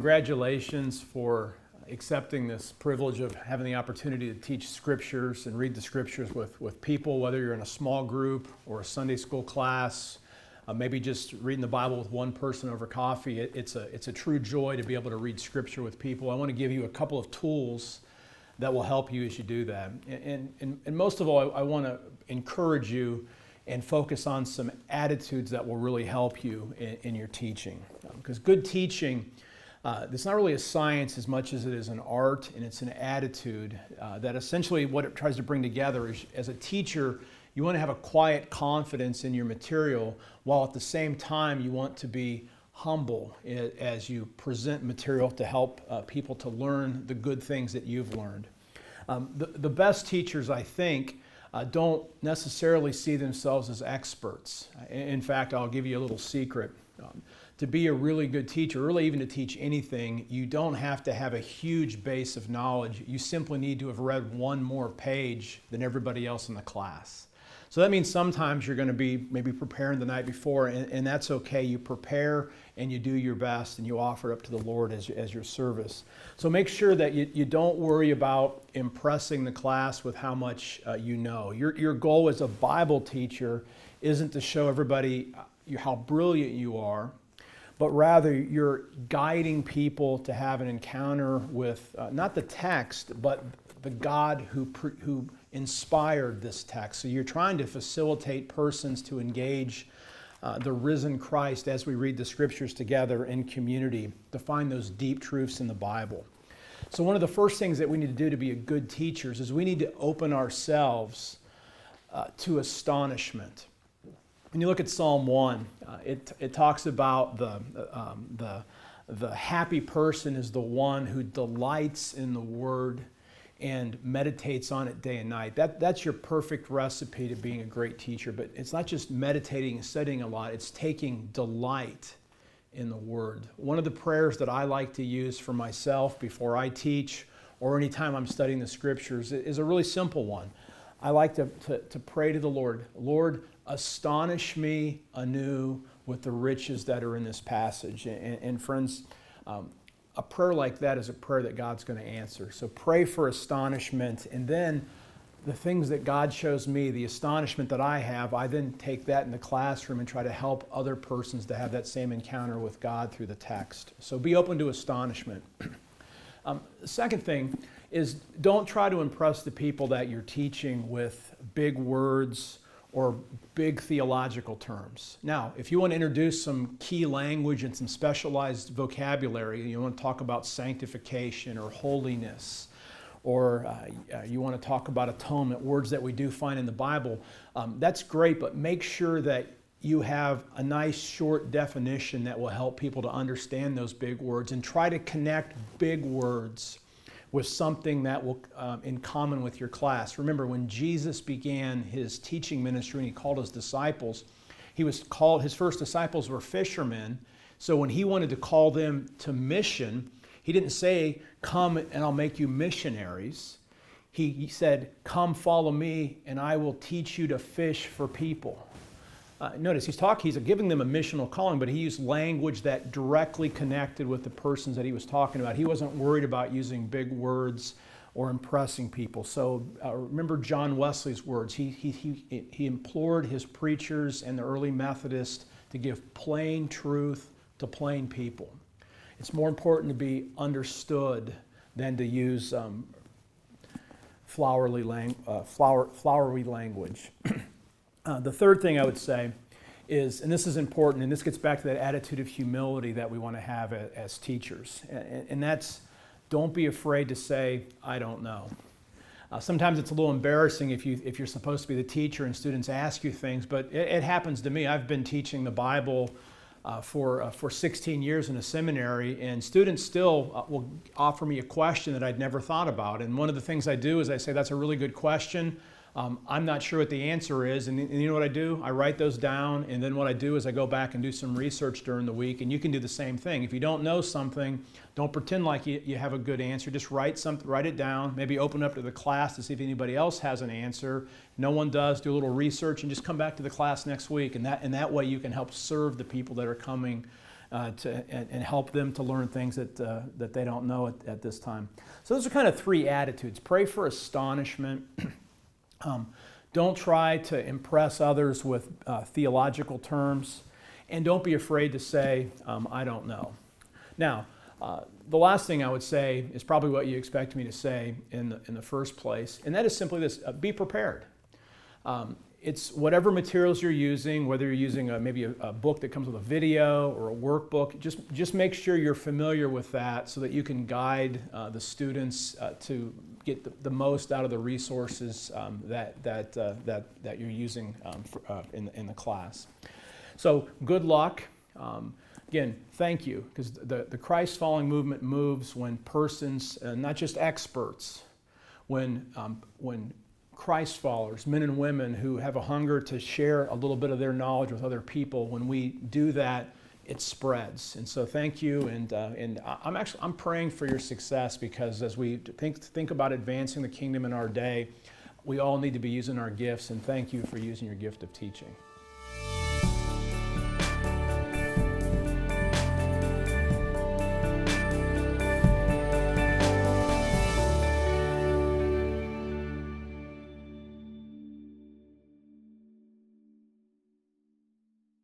Congratulations for accepting this privilege of having the opportunity to teach scriptures and read the scriptures with people, whether you're in a small group or a Sunday school class, maybe just reading the Bible with one person over coffee. It's a true joy to be able to read scripture with people. I want to give you a couple of tools that will help you as you do that. And most of all, I want to encourage you and focus on some attitudes that will really help you in your teaching. Because good teaching, it's not really a science as much as it is an art, and it's an attitude that essentially what it tries to bring together is, as a teacher, you want to have a quiet confidence in your material, while at the same time you want to be humble as you present material to help people to learn the good things that you've learned. The best teachers, I think, don't necessarily see themselves as experts. In fact, I'll give you a little secret. To be a really good teacher, really even to teach anything, you don't have to have a huge base of knowledge. You simply need to have read one more page than everybody else in the class. So that means sometimes you're going to be maybe preparing the night before, and that's okay. You prepare and you do your best and you offer it up to the Lord as your service. So make sure that you don't worry about impressing the class with how much you know. Your goal as a Bible teacher isn't to show everybody how brilliant you are, but rather you're guiding people to have an encounter with not the text, but the God who inspired this text. So you're trying to facilitate persons to engage the risen Christ as we read the scriptures together in community to find those deep truths in the Bible. So one of the first things that we need to do to be a good teachers is we need to open ourselves to astonishment. When you look at Psalm 1, it talks about the happy person is the one who delights in the Word and meditates on it day and night. That's your perfect recipe to being a great teacher. But it's not just meditating and studying a lot, it's taking delight in the Word. One of the prayers that I like to use for myself before I teach or anytime I'm studying the Scriptures is a really simple one. I like to pray to the Lord, Lord, astonish me anew with the riches that are in this passage. And friends, a prayer like that is a prayer that God's going to answer. So pray for astonishment, and then the things that God shows me, the astonishment that I have, I then take that in the classroom and try to help other persons to have that same encounter with God through the text. So be open to astonishment. The second thing is don't try to impress the people that you're teaching with big words or big theological terms. Now, if you want to introduce some key language and some specialized vocabulary, you want to talk about sanctification or holiness, or you want to talk about atonement, words that we do find in the Bible, that's great, but make sure that you have a nice short definition that will help people to understand those big words, and try to connect big words with something that will in common with your class. Remember, when Jesus began his teaching ministry and he called his disciples, his first disciples were fishermen. So when he wanted to call them to mission, he didn't say, come and I'll make you missionaries. He said, come follow me and I will teach you to fish for people. Notice he's giving them a missional calling, but he used language that directly connected with the persons that he was talking about. He wasn't worried about using big words or impressing people. So remember John Wesley's words. He implored his preachers and the early Methodists to give plain truth to plain people. It's more important to be understood than to use flowery language. The third thing I would say is, and this is important, and this gets back to that attitude of humility that we want to have as teachers, and that's don't be afraid to say, I don't know. Sometimes it's a little embarrassing if you're supposed to be the teacher and students ask you things, but it happens to me. I've been teaching the Bible for 16 years in a seminary, and students still will offer me a question that I'd never thought about. And one of the things I do is I say, that's a really good question. I'm not sure what the answer is, and you know what I do? I write those down, and then what I do is I go back and do some research during the week, and you can do the same thing. If you don't know something, don't pretend like you have a good answer. Just write it down, maybe open up to the class to see if anybody else has an answer. No one does, do a little research, and just come back to the class next week, and that way you can help serve the people that are coming and help them to learn things that they don't know at this time. So those are kind of three attitudes. Pray for astonishment. Don't try to impress others with theological terms. And don't be afraid to say, I don't know. Now, the last thing I would say is probably what you expect me to say in the first place, and that is simply this: be prepared. It's whatever materials you're using, whether you're using maybe a book that comes with a video or a workbook, just make sure you're familiar with that so that you can guide the students to get the most out of the resources that you're using in the class. So good luck. Again, thank you, because the Christ following movement moves when persons, not just experts, when Christ followers, men and women who have a hunger to share a little bit of their knowledge with other people, when we do that, it spreads. And so thank you, and I'm praying for your success, because as we think about advancing the kingdom in our day, we all need to be using our gifts, and thank you for using your gift of teaching.